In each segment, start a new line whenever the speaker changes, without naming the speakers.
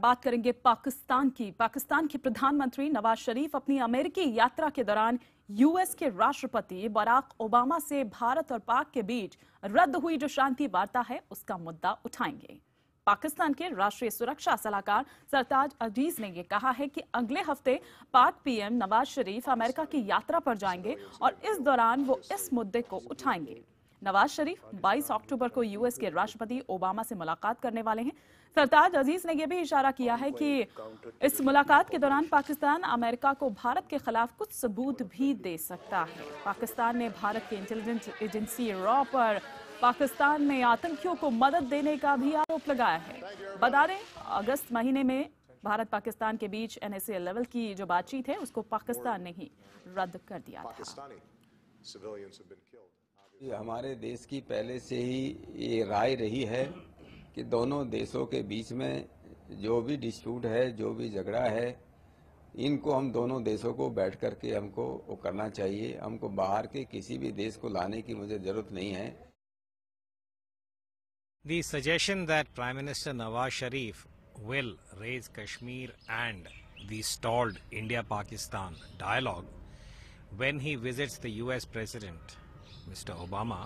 बात करेंगे पाकिस्तान की। पाकिस्तान के प्रधानमंत्री नवाज शरीफ अपनी अमेरिकी यात्रा के दौरान यूएस के राष्ट्रपति बराक ओबामा से भारत और पाक के बीच रद्द हुई जो शांति वार्ता है उसका मुद्दा उठाएंगे। पाकिस्तान के राष्ट्रीय सुरक्षा सलाहकार सरताज अजीज ने यह कहा है कि अगले हफ्ते पाक पीएम नवाज शरीफ अमेरिका की यात्रा पर जाएंगे और इस दौरान वो इस मुद्दे को उठाएंगे। नवाज शरीफ 22 अक्टूबर को यूएस के राष्ट्रपति ओबामा से मुलाकात करने वाले हैं। सरताज अजीज ने यह भी इशारा किया है कि इस मुलाकात के दौरान पाकिस्तान अमेरिका को भारत के खिलाफ कुछ सबूत भी दे सकता है। पाकिस्तान ने भारत की इंटेलिजेंस एजेंसी रॉ पर पाकिस्तान में आतंकियों को मदद देने का भी आरोप लगाया है। बता दें, अगस्त महीने में भारत पाकिस्तान के बीच एनएसए लेवल की जो बातचीत है उसको पाकिस्तान ने ही रद्द कर दिया था।
हमारे देश की पहले से ही ये राय रही है कि दोनों देशों के बीच में जो भी डिस्प्यूट है, जो भी झगड़ा है, इनको हम दोनों देशों को बैठ करके हमको वो करना चाहिए। हमको बाहर के किसी भी देश को लाने की मुझे जरूरत नहीं है।
The suggestion that Prime Minister Nawaz Sharif will raise Kashmir and the stalled India-Pakistan dialogue when he visits the US President, Mr. Obama,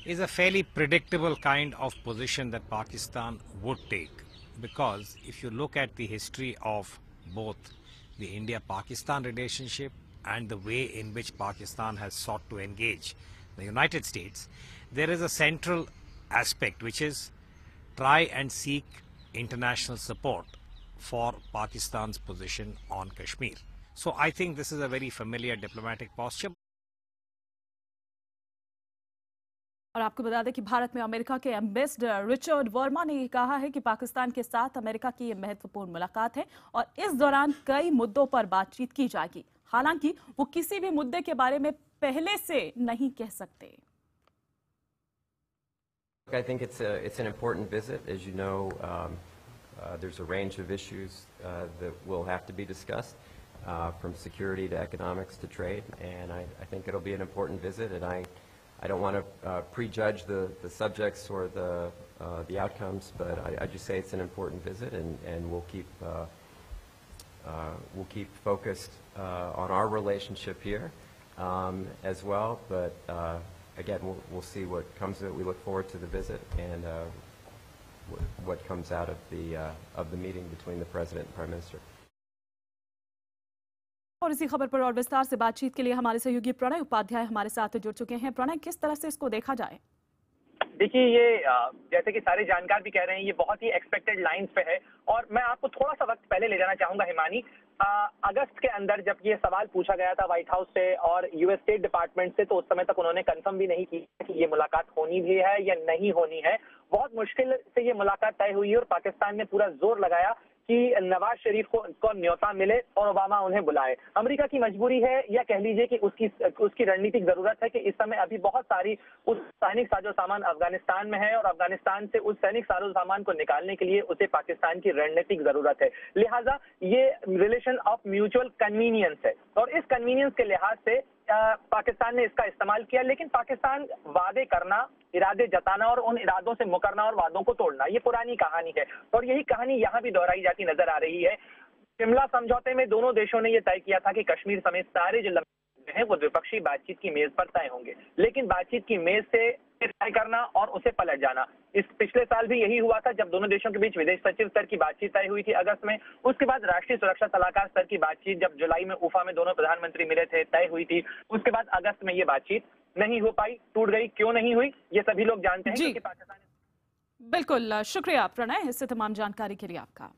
is a fairly predictable kind of position that Pakistan would take, because if you look at the history of both the India-Pakistan relationship and the way in which Pakistan has sought to engage the United States, there is a central aspect which is try and seek international support for Pakistan's position on Kashmir. So I think this is a very familiar diplomatic posture.
और आपको बता दें कि भारत में America के ambassador Richard Verma ने कहा है कि पाकिस्तान के साथ अमेरिका की ये महत्वपूर्ण मुलाकात है और इस दौरान कई मुद्दों पर बातचीत की जाएगी। हालांकि वो किसी भी मुद्दे के बारे में पहले से नहीं कह सकते।
I think it's an important visit. As you know, there's a range of issues that will have to be discussed, from security to economics to trade, and I think it'll be an important visit. And I don't want to prejudge the subjects or the outcomes, but I just say it's an important visit, and we'll keep focused on our relationship here as well. But again, we'll see what comes of it. We look forward to the visit and what comes out of the meeting between the President and Prime Minister.
और इसी खबर पर और विस्तार से बातचीत के लिए हमारे सहयोगी प्रणय उपाध्याय हमारे साथ जुड़ चुके हैं। प्रणय, किस तरह से इसको देखा जाए?
देखिए, ये जैसे कि सारे जानकार भी कह रहे हैं, ये बहुत ही एक्सपेक्टेड लाइंस पे है। और मैं आपको थोड़ा सा वक्त पहले ले जाना चाहूंगा हिमानी। अगस्त के अंदर जब ये सवाल पूछा गया था व्हाइट हाउस से और यूएस स्टेट डिपार्टमेंट से, तो उस समय तक उन्होंने कंफर्म भी नहीं किया कि ये मुलाकात होनी भी है या नहीं होनी है। बहुत मुश्किल से ये मुलाकात तय हुई और पाकिस्तान ने पूरा जोर लगाया कि नवाज शरीफ को न्योता मिले और ओबामा उन्हें बुलाए। अमेरिका की मजबूरी है या कह लीजिए कि उसकी रणनीतिक जरूरत है कि इस समय अभी बहुत सारी उस सैनिक साजो सामान अफगानिस्तान में है और अफगानिस्तान से उस सैनिक साजो सामान को निकालने के लिए उसे पाकिस्तान की रणनीतिक जरूरत है। लिहाजा ये रिलेशन ऑफ म्यूचुअल कन्वीनियंस है और इस कन्वीनियंस के लिहाज से पाकिस्तान ने इसका इस्तेमाल किया। लेकिन पाकिस्तान वादे करना, इरादे जताना और उन इरादों से मुकरना और वादों को तोड़ना, ये पुरानी कहानी है और यही कहानी यहाँ भी दोहराई जाती नजर आ रही है। शिमला समझौते में दोनों देशों ने यह तय किया था कि कश्मीर समेत सारे जो लम्हे हैं वो द्विपक्षीय बातचीत की मेज पर तय होंगे, लेकिन बातचीत की मेज से तय करना और उसे पलट जाना, इस पिछले साल भी यही हुआ था जब दोनों देशों के बीच विदेश सचिव स्तर की बातचीत तय हुई थी अगस्त में। उसके बाद राष्ट्रीय सुरक्षा सलाहकार स्तर की बातचीत जब जुलाई में उफा में दोनों प्रधानमंत्री मिले थे तय हुई थी। उसके बाद अगस्त में ये बातचीत नहीं हो पाई, टूट गई। क्यों नहीं हुई ये सभी लोग जानते हैं, क्योंकि पाकिस्तान।
बिल्कुल, शुक्रिया प्रणय, इससे तमाम जानकारी के लिए आपका।